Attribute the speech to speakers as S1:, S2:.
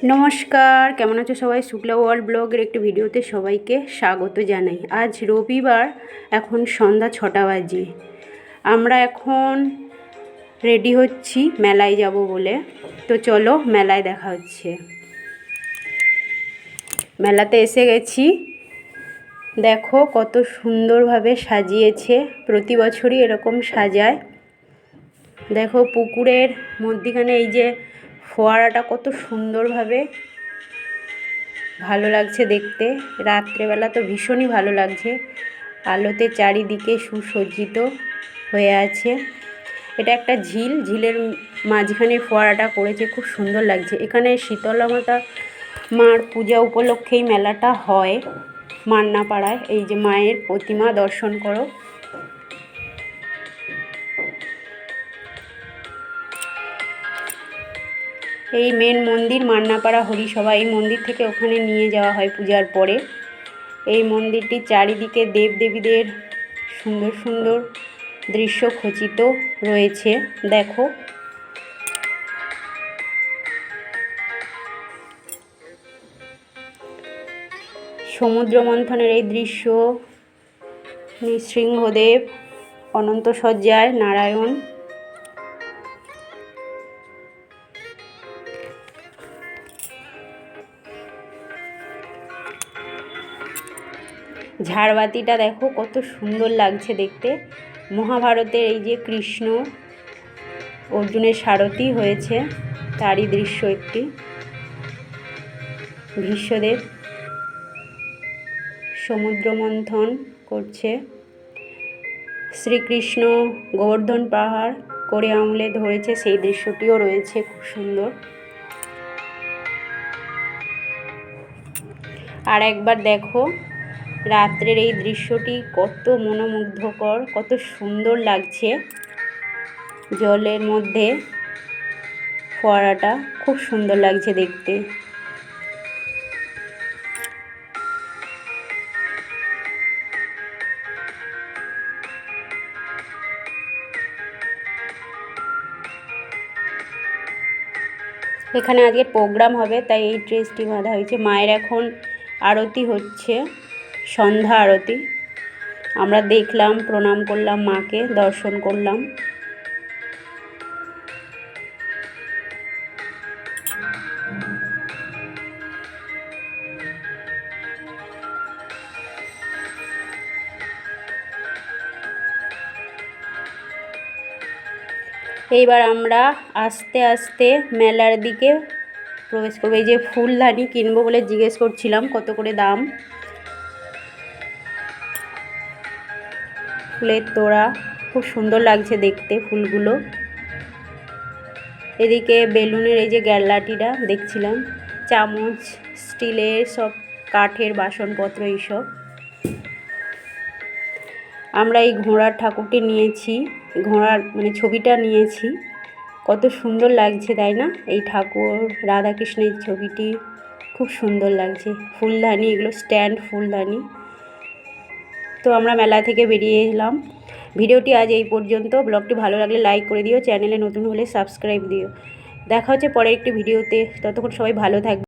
S1: নমস্কার, কেমন আছো সবাই? শুক্লা ওয়ার্ল্ড ব্লগের একটি ভিডিওতে সবাইকে স্বাগত জানাই। আজ রবিবার, এখন সন্ধ্যা 6টা বাজে। আমরা এখন রেডি হচ্ছি মেলায় যাব বলে। তো চলো, মেলায় দেখা হচ্ছে। মেলাতে এসে গেছি। দেখো কত সুন্দরভাবে সাজিয়েছে, প্রতি বছরই এরকম সাজায়। দেখো পুকুরের মধ্যিখানে এই যে ফোয়ারাটা কত সুন্দরভাবে, ভালো লাগছে দেখতে। রাত্রেবেলা তো ভীষণই ভালো লাগছে, আলোতে চারিদিকে সুসজ্জিত হয়ে আছে। এটা একটা ঝিল, ঝিলের মাঝখানে ফোয়ারাটা করেছে, খুব সুন্দর লাগছে। এখানে শীতলা মাতা মার পূজা উপলক্ষেই মেলাটা হয় মান্নাপাড়ায়। এই যে মায়ের প্রতিমা, দর্শন করো। এই মেন মন্দির মান্নাপাড়া হরিসভা, এই মন্দির থেকে ওখানে নিয়ে যাওয়া হয় পূজার পরে। এই মন্দিরটির চারিদিকে দেবদেবীদের সুন্দর সুন্দর দৃশ্য খচিত রয়েছে। দেখো সমুদ্র মন্থনের এই দৃশ্য, নৃসিংহদেব অনন্ত শয্যায়, নারায়ণ। ঝাড়বাতিটা দেখো কত সুন্দর লাগছে দেখতে। মহাভারতের এই যে কৃষ্ণ অর্জুনের সারথি হয়েছে, তারই দৃশ্য একটি। ভীষ্মদেব সমুদ্র মন্থন করছে। শ্রীকৃষ্ণ গোবর্ধন পাহাড় করে আঙুলে ধরেছে, সেই দৃশ্যটিও রয়েছে, খুব সুন্দর। আর একবার দেখো রাত্রের এই দৃশ্যটি কত মনোমুগ্ধকর, কত সুন্দর লাগছে। জলের মধ্যে ফোয়ারাটা খুব সুন্দর লাগছে দেখতে। এখানে আজকে প্রোগ্রাম হবে, তাই এই ড্রেসটি বাঁধা হয়েছে। মায়ের এখন আরতি হচ্ছে, সন্ধ্যা আরতি। আমরা দেখলাম, প্রণাম করলাম, মাকে দর্শন করলাম। এইবার আমরা আস্তে আস্তে মেলার দিকে প্রবেশ করবো। এই যে ফুলদানি কিনবো বলে জিজ্ঞেস করছিলাম কত করে দাম। ফুলের তোড়া খুব সুন্দর লাগছে দেখতে ফুলগুলো। এদিকে বেলুনের এই যে গ্যালারিটা দেখছিলাম, চামচ, স্টিলের, সব কাঠের বাসনপত্র এইসব। আমরা এই ঘোড়ার ঠাকুরটি নিয়েছি, ঘোড়ার মানে ছবিটা নিয়েছি। কত সুন্দর লাগছে তাই না? এই ঠাকুর রাধাকৃষ্ণের ছবিটি খুব সুন্দর লাগছে। ফুলদানি, এগুলো স্ট্যান্ড ফুলদানি। তো আমরা মেলা থেকে বেরিয়ে এলাম। ভিডিওটি আজ এই পর্যন্ত। ব্লগটি ভালো লাগলে লাইক করে দিও, চ্যানেলে নতুন হলে সাবস্ক্রাইব দিও। দেখা হচ্ছে পরের একটি ভিডিওতে। ততক্ষণ সবাই ভালো থাকবে।